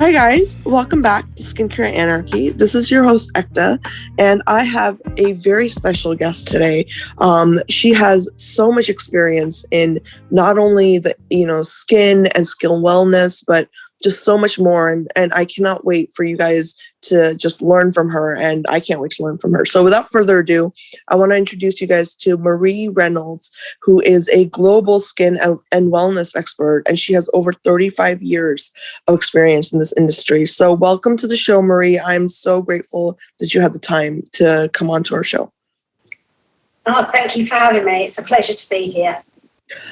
Hi guys, welcome back to Skincare Anarchy. This is your host Ekta, and I have a very special guest today. She has so much experience in not only the skin and skin wellness, but just so much more. And I cannot wait for you guys to just learn from her, and I can't wait to learn from her. So without further ado, I want to introduce you guys to Marie Reynolds, who is a global skin and wellness expert, and she has over 35 years of experience in this industry. So welcome to the show, Marie. I'm so grateful that you had the time to come on to our show. Oh, thank you for having me. It's a pleasure to be here.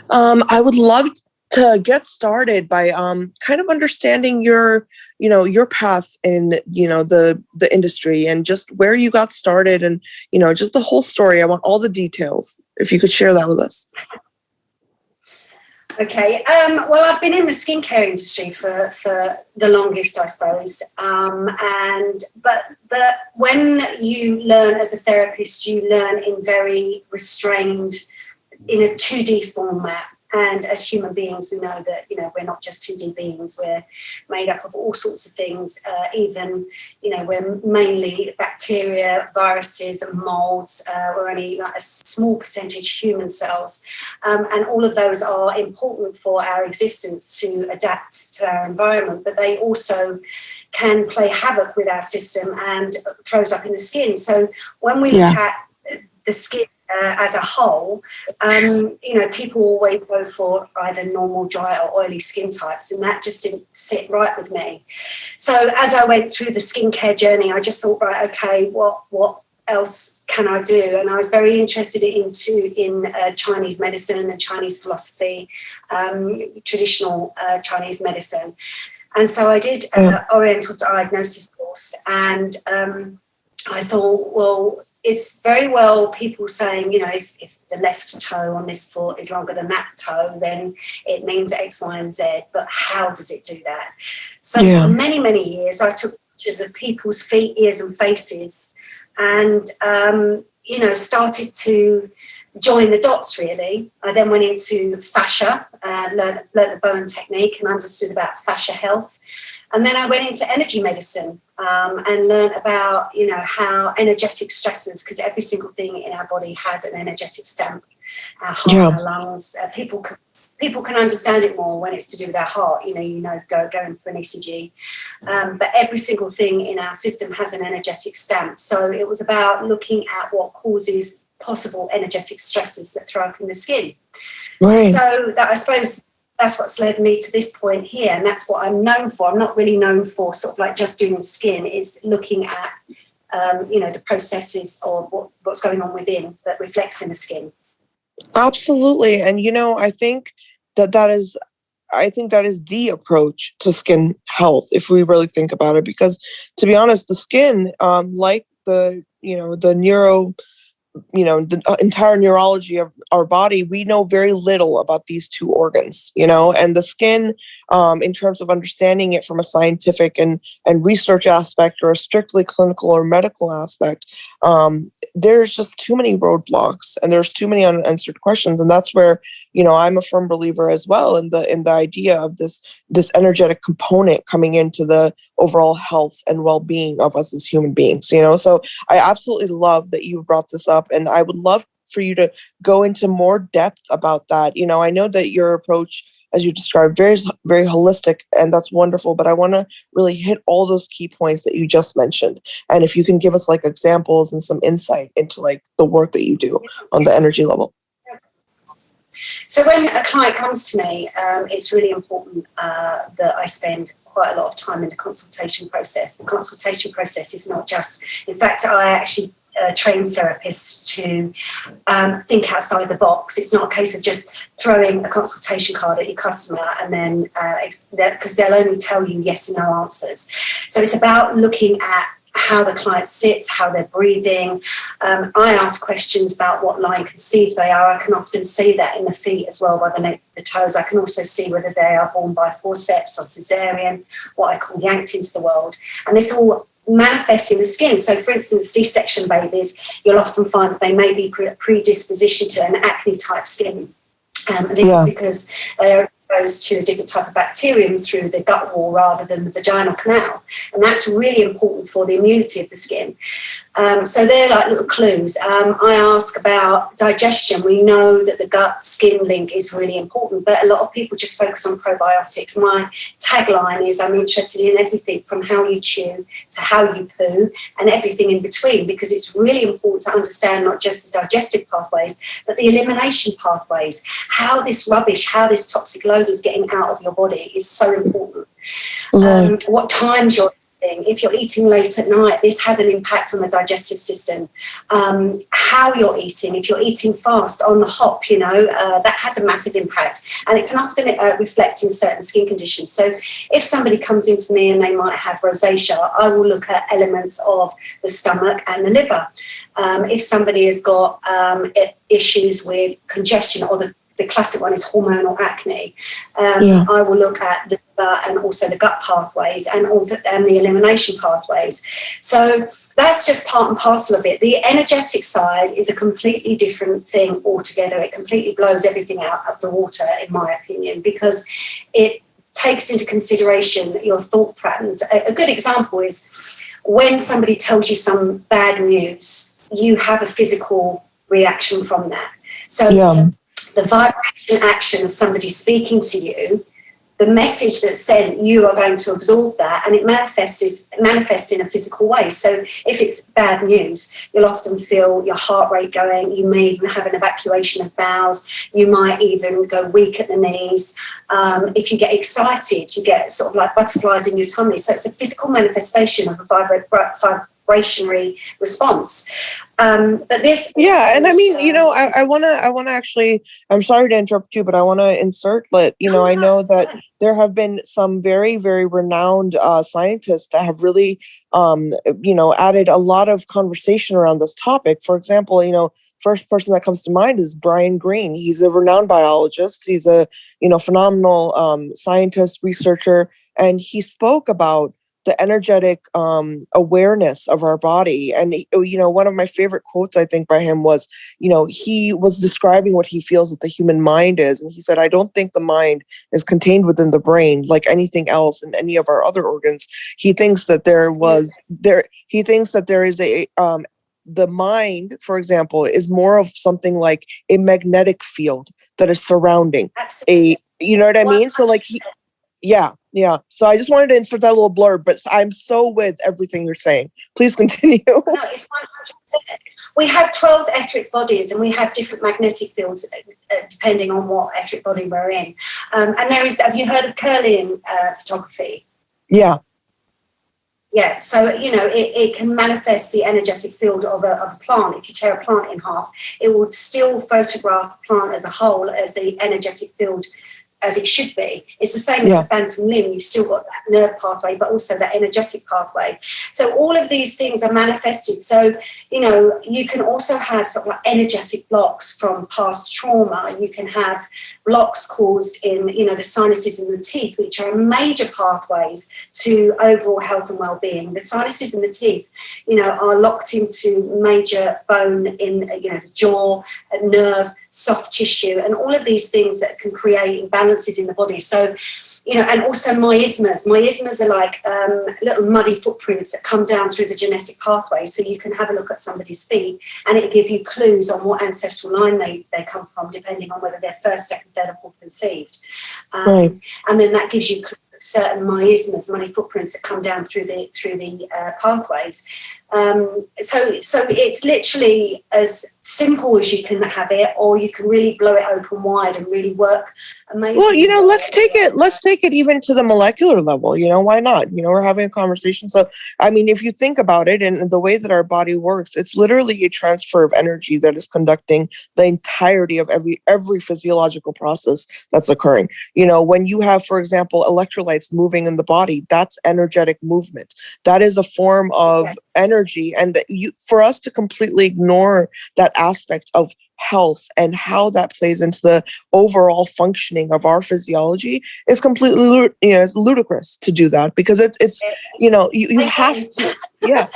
I would love to get started by kind of understanding your path in the industry and just where you got started and just the whole story. I want all the details, if you could share that with us. Okay. Well, I've been in the skincare industry for the longest, I suppose. But when you learn as a therapist, you learn in very restrained, in a 2D format. And as human beings, we know that, we're not just 2D beings. We're made up of all sorts of things. We're mainly bacteria, viruses, and molds. We're only like a small percentage human cells. And all of those are important for our existence to adapt to our environment. But they also can play havoc with our system and throws up in the skin. So when we look at the skin, as a whole, people always go for either normal, dry or oily skin types, and that just didn't sit right with me. So as I went through the skincare journey, I just thought, right, okay, what else can I do? And I was very interested in Chinese medicine and Chinese philosophy, traditional Chinese medicine. And so I did an Oriental Diagnosis course, and I thought, well, it's very well people saying, if the left toe on this foot is longer than that toe, then it means X, Y, and Z. But how does it do that? So for many, many years, I took pictures of people's feet, ears, and faces, and started to join the dots. Really, I then went into fascia, learned the Bowen technique, and understood about fascia health. And then I went into energy medicine and learned about, how energetic stressors, because every single thing in our body has an energetic stamp, our heart, our lungs. People can understand it more when it's to do with our heart, going for an ECG. But every single thing in our system has an energetic stamp. So it was about looking at what causes possible energetic stresses that throw up in the skin. Right. So that, I suppose, that's what's led me to this point here, and that's what I'm known for. I'm not really known for sort of like just doing the skin. It's looking at, the processes of what's going on within that reflects in the skin. Absolutely, and I think that is the approach to skin health, if we really think about it. Because to be honest, the skin, like the the entire neurology of our body, we know very little about these two organs, and the skin, in terms of understanding it from a scientific and research aspect or a strictly clinical or medical aspect, there's just too many roadblocks and there's too many unanswered questions. And that's where, I'm a firm believer as well in the idea of this energetic component coming into the overall health and well-being of us as human beings, So I absolutely love that you brought this up, and I would love for you to go into more depth about that. I know that your approach, as you described, very, very holistic, and that's wonderful, but I want to really hit all those key points that you just mentioned. And if you can give us like examples and some insight into like the work that you do on the energy level. So when a client comes to me, it's really important that I spend quite a lot of time in the consultation process. The consultation process is not just, in fact, I actually train therapists to think outside the box. It's not a case of just throwing a consultation card at your customer and then, because they'll only tell you yes and no answers. So it's about looking at how the client sits, how they're breathing. I ask questions about what line conceived they are. I can often see that in the feet as well, by the toes. I can also see whether they are born by forceps or cesarean, what I call yanked into the world. And this all manifest in the skin. So for instance, C-section babies, you'll often find that they may be predisposition to an acne type skin. This is because they are exposed to a different type of bacterium through the gut wall rather than the vaginal canal. And that's really important for the immunity of the skin. So they're like little clues. I ask about digestion. We know that the gut-skin link is really important, but a lot of people just focus on probiotics. My tagline is I'm interested in everything from how you chew to how you poo and everything in between, because it's really important to understand not just the digestive pathways, but the elimination pathways. How this rubbish, how this toxic load is getting out of your body is so important. Right. What times you're eating. If you're eating late at night, this has an impact on the digestive system. How you're eating. If you're eating fast on the hop, that has a massive impact, and it can often reflect in certain skin conditions. So if somebody comes into me and they might have rosacea, I will look at elements of the stomach and the liver. If somebody has got issues with congestion, or the classic one is hormonal acne, I will look at the and also the gut pathways and the elimination pathways. So that's just part and parcel of it. The energetic side is a completely different thing altogether. It completely blows everything out of the water, in my opinion, because it takes into consideration your thought patterns. A good example is when somebody tells you some bad news, you have a physical reaction from that. So the vibration action of somebody speaking to you, the message that's sent, you are going to absorb that, and it manifests in a physical way. So if it's bad news, you'll often feel your heart rate going. You may even have an evacuation of bowels. You might even go weak at the knees. If you get excited, you get sort of like butterflies in your tummy. So it's a physical manifestation of a vibrationary response. But this, and I mean, I want to actually, I'm sorry to interrupt you, but I want to insert that, I know that there have been some very, very renowned scientists that have really, added a lot of conversation around this topic. For example, first person that comes to mind is Brian Greene. He's a renowned biologist. He's a, phenomenal scientist, researcher, and he spoke about the energetic awareness of our body. And, one of my favorite quotes, I think, by him was, he was describing what he feels that the human mind is. And he said, I don't think the mind is contained within the brain like anything else in any of our other organs. He thinks that he thinks that there is the mind, for example, is more of something like a magnetic field that is surrounding you know what I mean? So like Yeah. So I just wanted to insert that little blurb, but I'm so with everything you're saying. Please continue. No, it's 100%. We have 12 etheric bodies, and we have different magnetic fields depending on what etheric body we're in. And have you heard of Kirlian photography? Yeah. Yeah, so, it can manifest the energetic field of a plant. If you tear a plant in half, it will still photograph the plant as a whole as the energetic field as it should be. It's the same as the phantom limb. You've still got that nerve pathway, but also that energetic pathway. So all of these things are manifested. So, you can also have sort of like energetic blocks from past trauma. You can have blocks caused in, the sinuses and the teeth, which are major pathways to overall health and well-being. The sinuses and the teeth, are locked into major bone in, the jaw, nerve, soft tissue, and all of these things that can create imbalances in the body. So, and also miasmas. Miasmas are like little muddy footprints that come down through the genetic pathway. So you can have a look at somebody's feet, and it'll give you clues on what ancestral line they come from, depending on whether they're first, second, third, or fourth conceived. And then that gives you certain miasmas, muddy footprints that come down through the pathways. So it's literally as simple as you can have it, or you can really blow it open wide and really work amazing. Well, let's take it even to the molecular level. Why not? We're having a conversation. So, I mean, if you think about it and the way that our body works, it's literally a transfer of energy that is conducting the entirety of every physiological process that's occurring. When you have, for example, electrolytes moving in the body, that's energetic movement. That is a form of energy. And for us to completely ignore that aspect of health and how that plays into the overall functioning of our physiology is completely it's ludicrous to do that, because it's you have to. Yeah.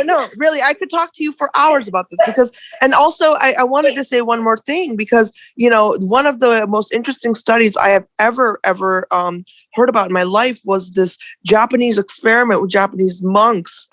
No, really, I could talk to you for hours about this because, and also I wanted to say one more thing because, one of the most interesting studies I have ever heard about in my life was this Japanese experiment with Japanese monks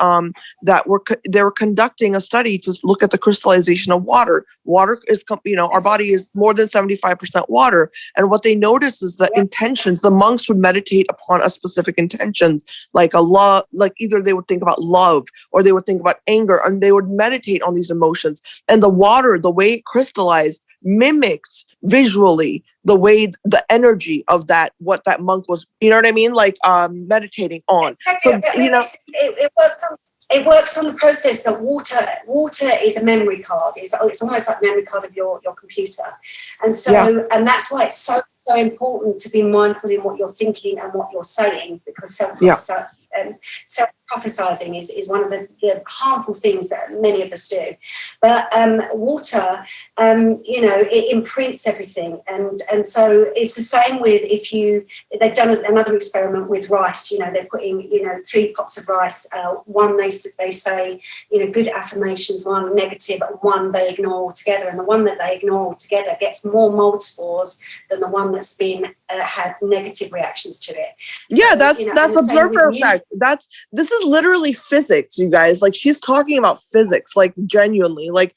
they were conducting a study to look at the crystallization of water. Water is, our body is more than 75% water. And what they noticed is that intentions, the monks would meditate upon a specific intentions, like a love, like either they would think about love or they would think about anger, and they would meditate on these emotions. And the water, the way it crystallized, mimicked visually the way the energy of that, what that monk was, you know what I mean, like meditating on. So it works on the process that water is a memory card. It's almost like a memory card of your computer, and so and that's why it's so important to be mindful in what you're thinking and what you're saying, because self-prophesizing is one of the harmful things that many of us do. But water, it imprints everything, and so it's the same with they've done another experiment with rice. They're putting 3 pots of rice. One they say good affirmations, one negative, and one they ignore altogether. And the one that they ignore altogether gets more mold spores than the one that's been had negative reactions to it. So, that's observer effect. This is literally physics, you guys. Like, she's talking about physics, like genuinely. Like,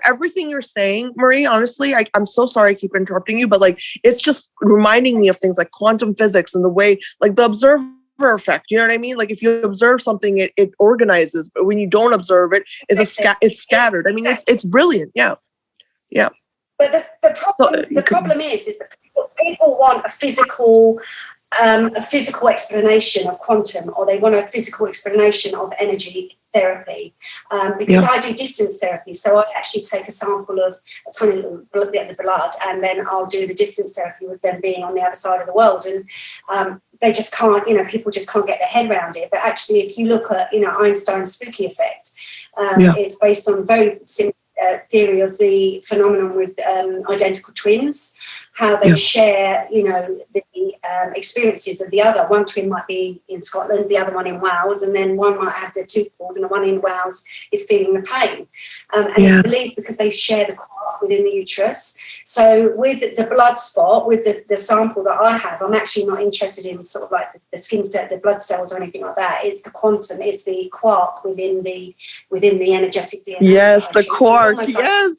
everything you're saying, Marie, honestly, I'm so sorry I keep interrupting you, but like, it's just reminding me of things like quantum physics and the way, like, the observer effect, you know what I mean? Like, if you observe something, it organizes, but when you don't observe it, it's scattered. I mean, it's brilliant. Yeah. But the problem is that people want a physical explanation of quantum, or they want a physical explanation of energy therapy, because I do distance therapy. So I actually take a sample of a tiny little bit of the blood, and then I'll do the distance therapy with them being on the other side of the world. And they just can't, people just can't get their head around it. But actually, if you look at, Einstein's spooky effect, it's based on very simple theory of the phenomenon with identical twins, how they share, the experiences of the other. One twin might be in Scotland, the other one in Wales, and then one might have their tooth pulled, and the one in Wales is feeling the pain. And it's believed because they share the quark within the uterus. So with the blood spot, with the sample that I have, I'm actually not interested in sort of like the skin set, the blood cells or anything like that. It's the quantum, it's the quark within the energetic DNA. Yes, the quark. Yes.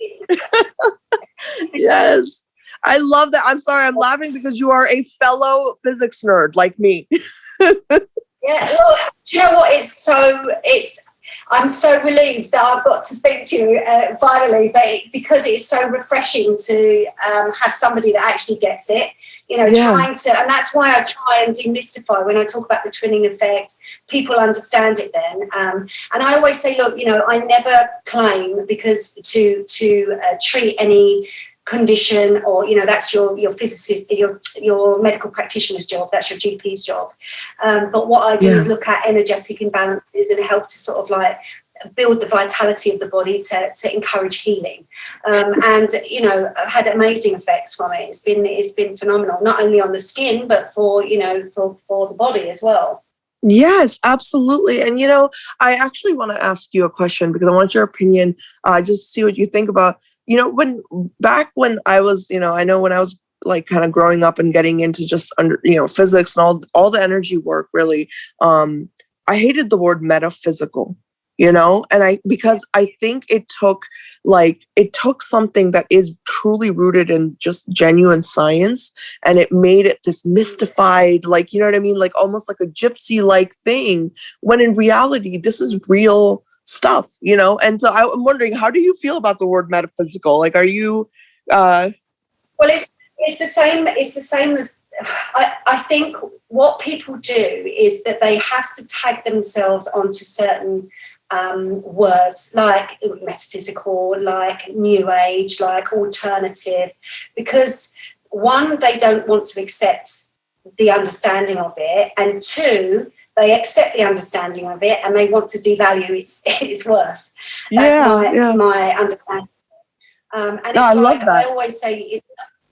Yes. I love that. I'm sorry, I'm laughing because you are a fellow physics nerd like me. Well, you know what? I'm so relieved that I've got to speak to you finally, because it's so refreshing to have somebody that actually gets it, trying to, and that's why I try and demystify when I talk about the twinning effect. People understand it then. And I always say, look, I never claim because to treat any condition, or that's your physicist, your medical practitioner's job, that's your GP's job, but what I do is look at energetic imbalances and help to sort of like build the vitality of the body to encourage healing, and I've had amazing effects from it. It's been phenomenal, not only on the skin but for the body as well. Yes, absolutely. And I actually want to ask you a question because I want your opinion, just see what you think about when I was, I know when I was like kind of growing up and getting into just under, physics and all the energy work, really, I hated the word metaphysical, and because I think it took something that is truly rooted in just genuine science, and it made it this mystified, like, you know what I mean? Like almost like a gypsy-like thing, when in reality, this is real stuff, and so I'm wondering, how do you feel about the word metaphysical? Like, are you well, it's the same as I think what people do is that they have to tag themselves onto certain words like metaphysical, like new age, like alternative, because one, they don't want to accept the understanding of it, and two, they accept the understanding of it and they want to devalue its worth. That's my understanding. And it's I love that. I always say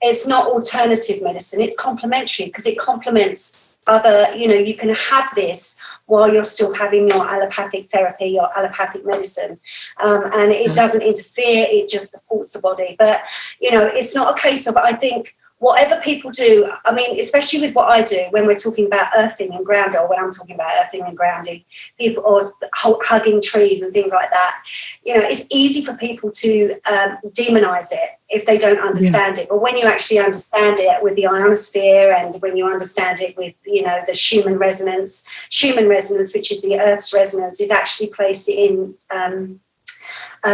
it's not alternative medicine, it's complementary, because it complements other, you can have this while you're still having your allopathic therapy, your allopathic medicine. And it doesn't interfere, it just supports the body. But, you know, it's not a case of, I think, whatever people do, I mean, especially with what I do, when we're talking about earthing and grounding, or when I'm talking about earthing and grounding, people, or hugging trees and things like that, you know, it's easy for people to demonize it if they don't understand it. But when you actually understand it with the ionosphere, and when you understand it with, you know, the Schumann resonance, which is the Earth's resonance, is actually placed in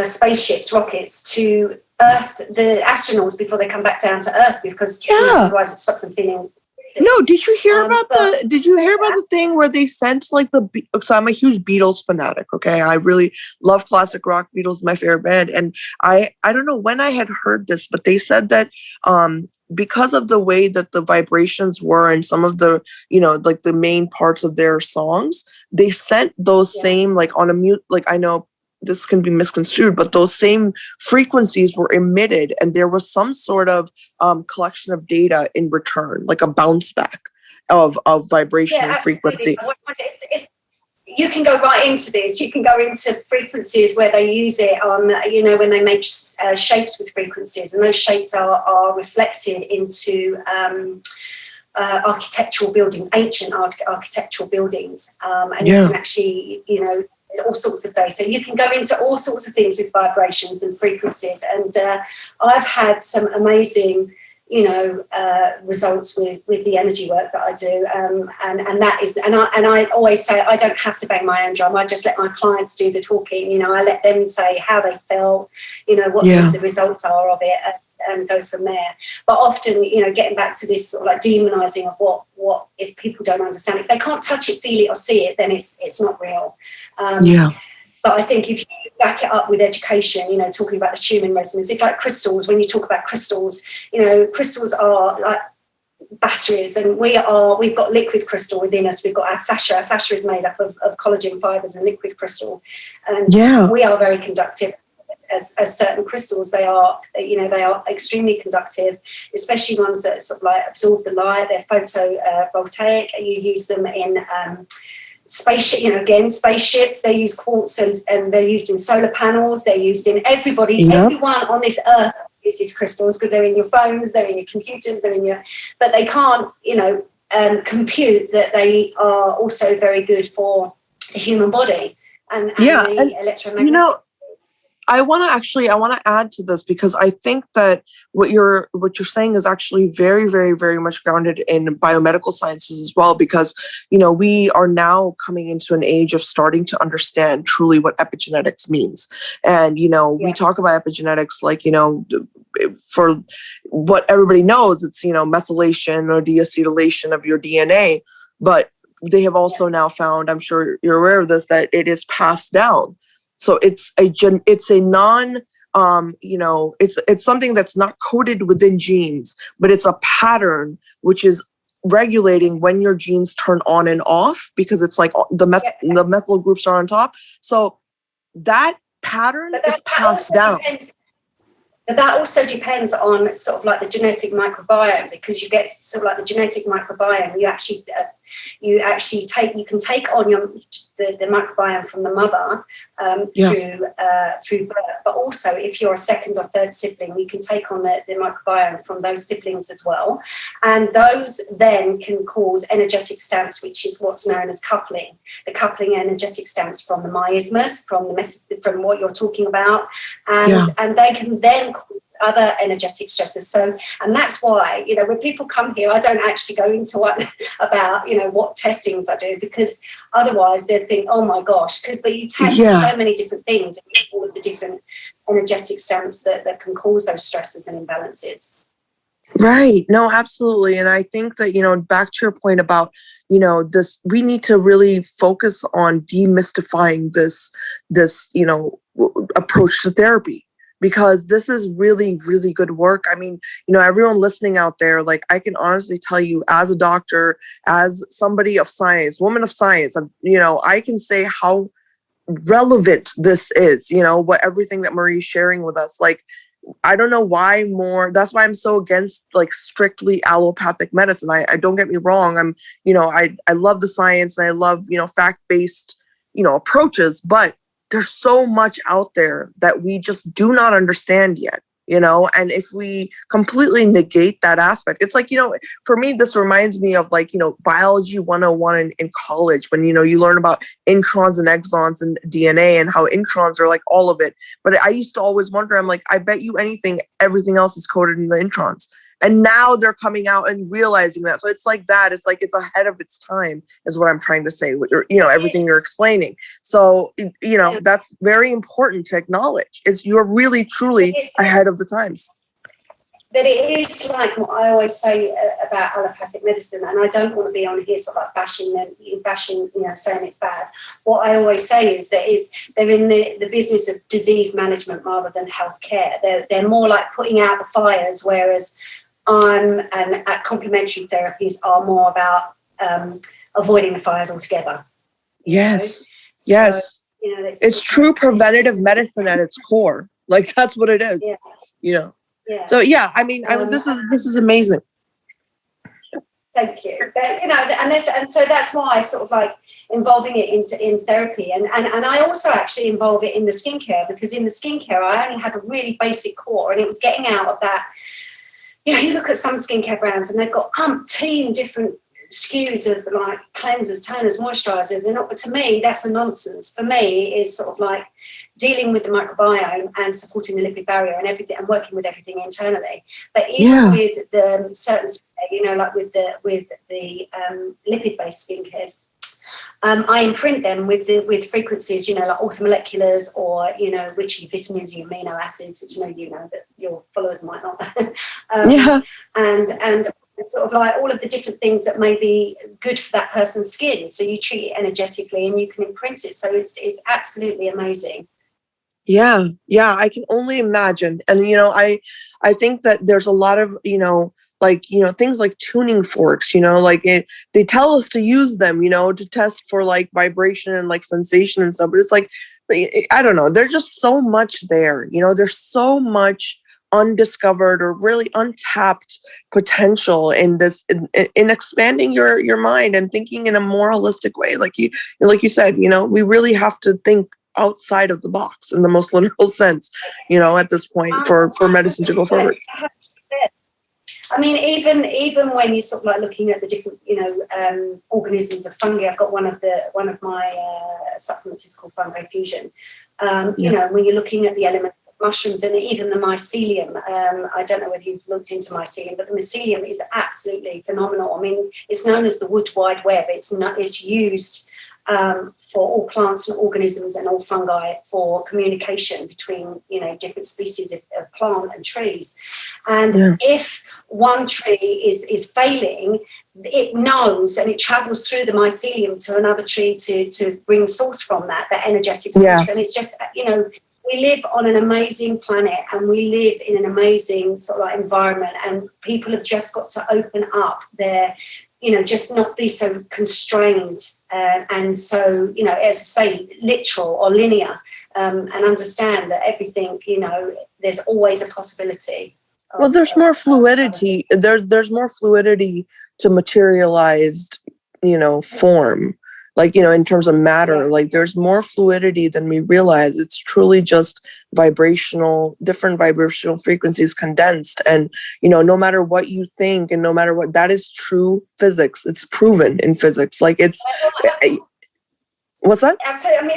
spaceships, rockets, to Earth the astronauts before they come back down to Earth, because you know, otherwise it stops them feeling. No, did you hear about the thing where they sent like so I'm a huge Beatles fanatic, okay? I really love classic rock. Beatles, my favorite band. And I don't know when I had heard this, but they said that because of the way that the vibrations were and some of the, you know, like the main parts of their songs, they sent those same, like on a mute, like I know this can be misconstrued, but those same frequencies were emitted, and there was some sort of collection of data in return, like a bounce back of vibration and frequency. You can go right into this. You can go into frequencies where they use it on, you know, when they make shapes with frequencies, and those shapes are reflected into architectural buildings, ancient architectural buildings, and you can actually, you know, there's all sorts of data. You can go into all sorts of things with vibrations and frequencies. And I've had some amazing, you know, results with the energy work that I do. And that is, and I always say, I don't have to bang my own drum. I just let my clients do the talking. You know, I let them say how they felt, you know, what the results are of it, and go from there. But often, you know, getting back to this sort of like demonizing of what if people don't understand it, if they can't touch it, feel it, or see it, then it's not real. But I think if you back it up with education, you know, talking about the Schumann resonance, it's like crystals. When you talk about crystals, you know, crystals are like batteries, and we've got liquid crystal within us. We've got our fascia. Our fascia is made up of collagen fibers and liquid crystal, and we are very conductive. As certain crystals, they are extremely conductive, especially ones that sort of like absorb the light. They're photovoltaic. You use them in spaceship, you know, again, spaceships. They use quartz, and they're used in solar panels. They're used in everyone on this earth uses crystals, because they're in your phones, they're in your computers, but they can't, you know, compute that they are also very good for the human body and the electromagnetic. You know, I want to add to this, because I think that what you're saying is actually very, very, very much grounded in biomedical sciences as well, because, you know, we are now coming into an age of starting to understand truly what epigenetics means. And, you know, we talk about epigenetics like, you know, for what everybody knows, it's, you know, methylation or deacetylation of your DNA, but they have also now found, I'm sure you're aware of this, that it is passed down. So it's a non, you know, it's something that's not coded within genes, but it's a pattern which is regulating when your genes turn on and off, because it's like the methyl groups are on top. So that pattern is passed down. But that also depends on sort of like the genetic microbiome, because you get sort of like the genetic microbiome. You can take on the microbiome from the mother through birth, but also if you're a second or third sibling, you can take on the microbiome from those siblings as well, and those then can cause energetic stamps, which is what's known as coupling. The coupling energetic stamps from the miasmas, from what you're talking about, and they can then cause other energetic stresses. So, and that's why, you know, when people come here, I don't actually go into about, you know, what testings I do, because otherwise they'd think, oh my gosh, but you test so many different things, all of the different energetic stamps that can cause those stresses and imbalances. Right. No, absolutely. And I think that, you know, back to your point about, you know, this, we need to really focus on demystifying this, you know, approach to therapy, because this is really, really good work. I mean, you know, everyone listening out there, like, I can honestly tell you, as a doctor, as somebody of science, woman of science, you know, I can say how relevant this is, you know, everything that Marie's sharing with us. Like, I don't know why more. That's why I'm so against like strictly allopathic medicine. I don't get me wrong. I love the science and I love, fact-based, approaches, but there's so much out there that we just do not understand yet. And if we completely negate that aspect, it's like, for me, this reminds me of like, biology 101 in college when, you learn about introns and exons and DNA and how introns are like all of it. But I used to always wonder, I'm like, I bet you anything, everything else is coded in the introns. And now they're coming out and realizing that. So it's like that. It's like it's ahead of its time is what I'm trying to say. Everything you're explaining. So, that's very important to acknowledge. You're really, truly ahead of the times. But it is like what I always say about allopathic medicine, and I don't want to be on here sort of like bashing, saying it's bad. What I always say is they're in the business of disease management rather than healthcare. They're more like putting out the fires, whereas complementary therapies are more about avoiding the fires altogether. Yes. Yes. It's true preventative medicine at its core. Like that's what it is. Yeah. Yeah. So this is amazing. Thank you. But, and so that's why I sort of like involving it in therapy, and I also actually involve it in the skincare, because in the skincare I only had a really basic core, and it was getting out of that. You look at some skincare brands and they've got umpteen different SKUs of like cleansers, toners, moisturizers, and to me that's a nonsense. For me, it's sort of like dealing with the microbiome and supporting the lipid barrier and everything, and working with everything internally. But even with the certain, like with the lipid-based skincare, I imprint them with frequencies, like orthomoleculars or witchy vitamins, your amino acids, which that your followers might not. And sort of like all of the different things that may be good for that person's skin. So you treat it energetically and you can imprint it. So it's absolutely amazing. Yeah, I can only imagine. And I think that there's a lot of things like tuning forks, they tell us to use them, to test for like vibration and like sensation and stuff. But it's like, I don't know, there's just so much there, there's so much undiscovered or really untapped potential in this, in expanding your mind and thinking in a more holistic way. Like you said, we really have to think outside of the box in the most literal sense, at this point for medicine to go forward. I mean, even when you're sort of like looking at the different, organisms of fungi, I've got one of my supplements is called Fungi Fusion. When you're looking at the elements of mushrooms and even the mycelium, I don't know whether you've looked into mycelium, but the mycelium is absolutely phenomenal. I mean, it's known as the wood wide web. It's used for all plants and organisms and all fungi for communication between, different species of plant and trees. And if one tree is failing, it knows and it travels through the mycelium to another tree to bring source from that energetic source. And it's just, we live on an amazing planet and we live in an amazing sort of like environment, and people have just got to open up their, just not be so constrained and so, as I say, literal or linear, and understand that everything, there's always a possibility. Well, there's more fluidity. There's more fluidity to materialized, form. Like, in terms of matter, like there's more fluidity than we realize. It's truly just different vibrational frequencies condensed. And, no matter what you think and no matter what, that is true physics. It's proven in physics. Like what's that? I mean,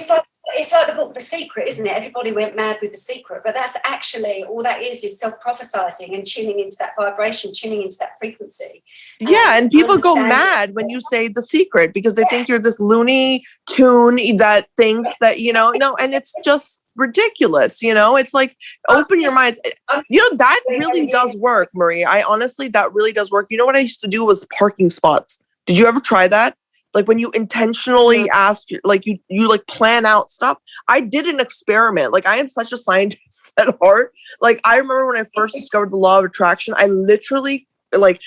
it's like the book The Secret, isn't it? Everybody went mad with The Secret, but that's actually all that is self-prophesizing and tuning into that vibration, tuning into that frequency. And people go mad when you say The Secret because they think you're this Looney Tune that thinks that, no, and it's just ridiculous, it's like, open your minds. That really does work, Marie. That really does work. What I used to do was parking spots. Did you ever try that? Like when you intentionally ask, like you like plan out stuff. I did an experiment. Like I am such a scientist at heart. Like I remember when I first discovered the law of attraction, I literally I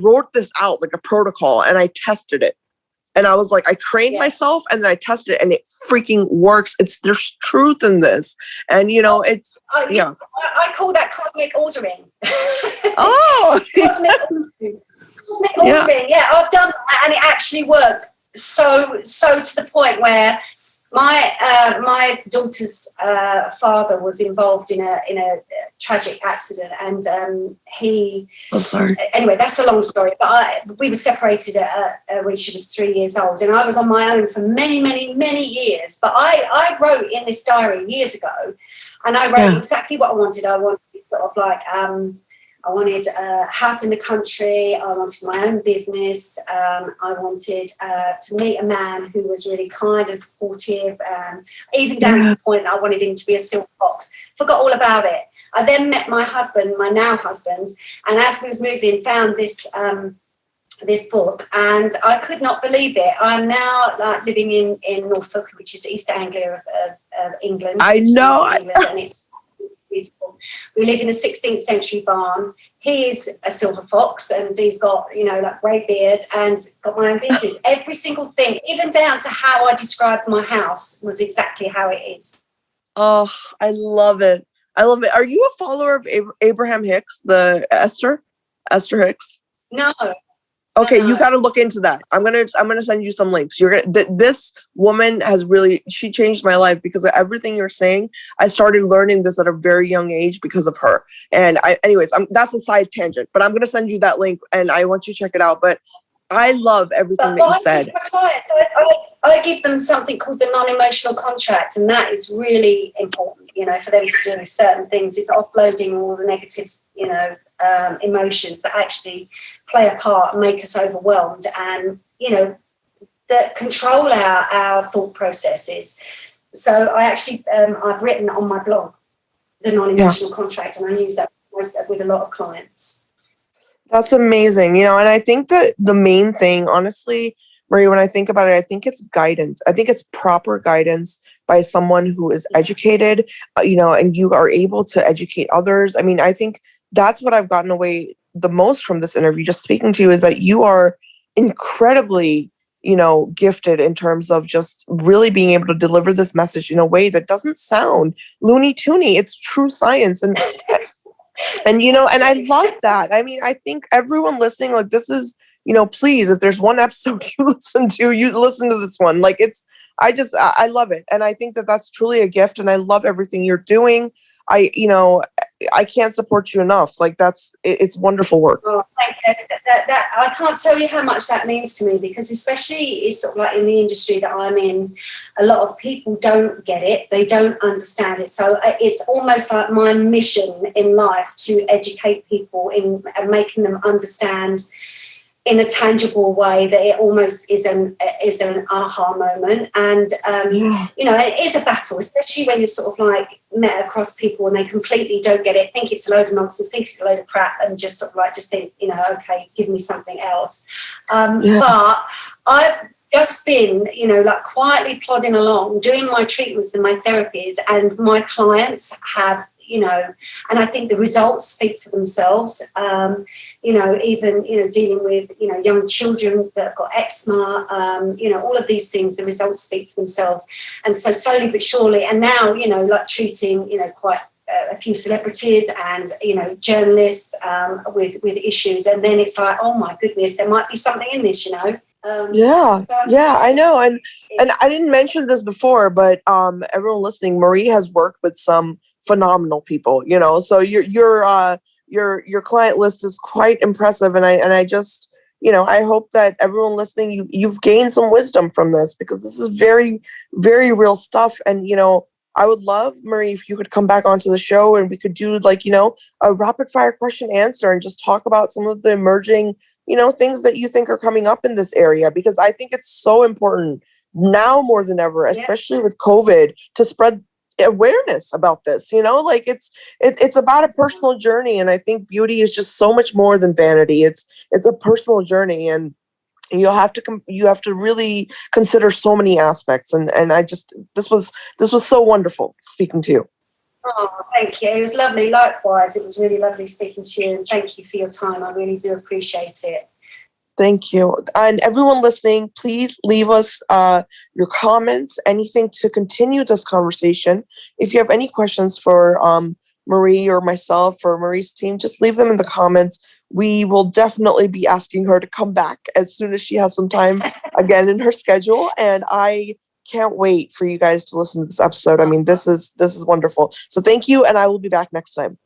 wrote this out like a protocol and I tested it. And I was like, I trained myself and then I tested it and it freaking works. There's truth in this. And, I call that cosmic ordering. Oh, Cosmic ordering. Yeah, I've done that, and it actually worked. So to the point where my daughter's father was involved in a tragic accident, and he. I'm sorry. Anyway, that's a long story. But we were separated when she was 3 years old, and I was on my own for many, many, many years. But I wrote in this diary years ago, and I wrote exactly what I wanted. I wanted sort of like. I wanted a house in the country. I wanted my own business. I wanted to meet a man who was really kind and supportive, even down to the point that I wanted him to be a silver fox. Forgot all about it. I then met my husband, my now husband, and as we was moving, found this this book, and I could not believe it. I'm now like living in Norfolk, which is East Anglia of England. I know. England, and it's beautiful. We live in a 16th century barn. He is a silver fox, and he's got, like grey beard, and got my own business. Every single thing, even down to how I described my house, was exactly how it is. Oh, I love it. I love it. Are you a follower of Abraham Hicks, the Esther Hicks? No. Okay, you got to look into that. I'm gonna send you some links. This woman has she changed my life, because of everything you're saying. I started learning this at a very young age because of her. And that's a side tangent, but I'm gonna send you that link, and I want you to check it out. But I love everything that you said. I give them something called the non-emotional contract, and that is really important, for them to do certain things. It's offloading all the negative, emotions that actually play a part and make us overwhelmed, and that control our thought processes. So I actually I've written on my blog the non-emotional contract, and I use that with a lot of clients. That's amazing. And I think that the main thing, honestly, Marie, when I think about it, I think it's guidance. I think it's proper guidance by someone who is educated, and you are able to educate others. I mean, I think that's what I've gotten away the most from this interview, just speaking to you, is that you are incredibly, gifted in terms of just really being able to deliver this message in a way that doesn't sound loony toony. It's true science. And and I love that. I mean, I think everyone listening, like, this is, please, if there's one episode you listen to this one. Like, I love it. And I think that that's truly a gift, and I love everything you're doing. I can't support you enough. Like, it's wonderful work. Oh, thank you. That I can't tell you how much that means to me, because especially it's sort of like in the industry that I'm in, a lot of people don't get it. They don't understand it. So it's almost like my mission in life to educate people and making them understand in a tangible way that it almost is an aha moment. And it is a battle, especially when you're sort of like met across people and they completely don't get it, think it's a load of nonsense, think it's a load of crap, and just sort of like just think, okay, give me something else. But I've just been, like quietly plodding along, doing my treatments and my therapies, and my clients have, and I think the results speak for themselves. Even, dealing with, young children that have got eczema, all of these things, the results speak for themselves. And so slowly but surely, and now, like treating, quite a few celebrities and, journalists with issues. And then it's like, oh my goodness, there might be something in this, I know. And I didn't mention this before, but everyone listening, Marie has worked with some phenomenal people, so your client list is quite impressive. And I just, I hope that everyone listening, you've gained some wisdom from this, because this is very, very real stuff. And, I would love, Marie, if you could come back onto the show and we could do a rapid fire question answer and just talk about some of the emerging, things that you think are coming up in this area, because I think it's so important now more than ever, especially with COVID, to spread awareness about this. It's about a personal journey, and I think beauty is just so much more than vanity. It's a personal journey, and you have to really consider so many aspects. And I just this was so wonderful speaking to you. Oh, thank you. It was lovely. Likewise, it was really lovely speaking to you, and thank you for your time. I really do appreciate it. Thank you. And everyone listening, please leave us your comments, anything to continue this conversation. If you have any questions for Marie or myself or Marie's team, just leave them in the comments. We will definitely be asking her to come back as soon as she has some time again in her schedule. And I can't wait for you guys to listen to this episode. I mean, this is wonderful. So thank you, and I will be back next time.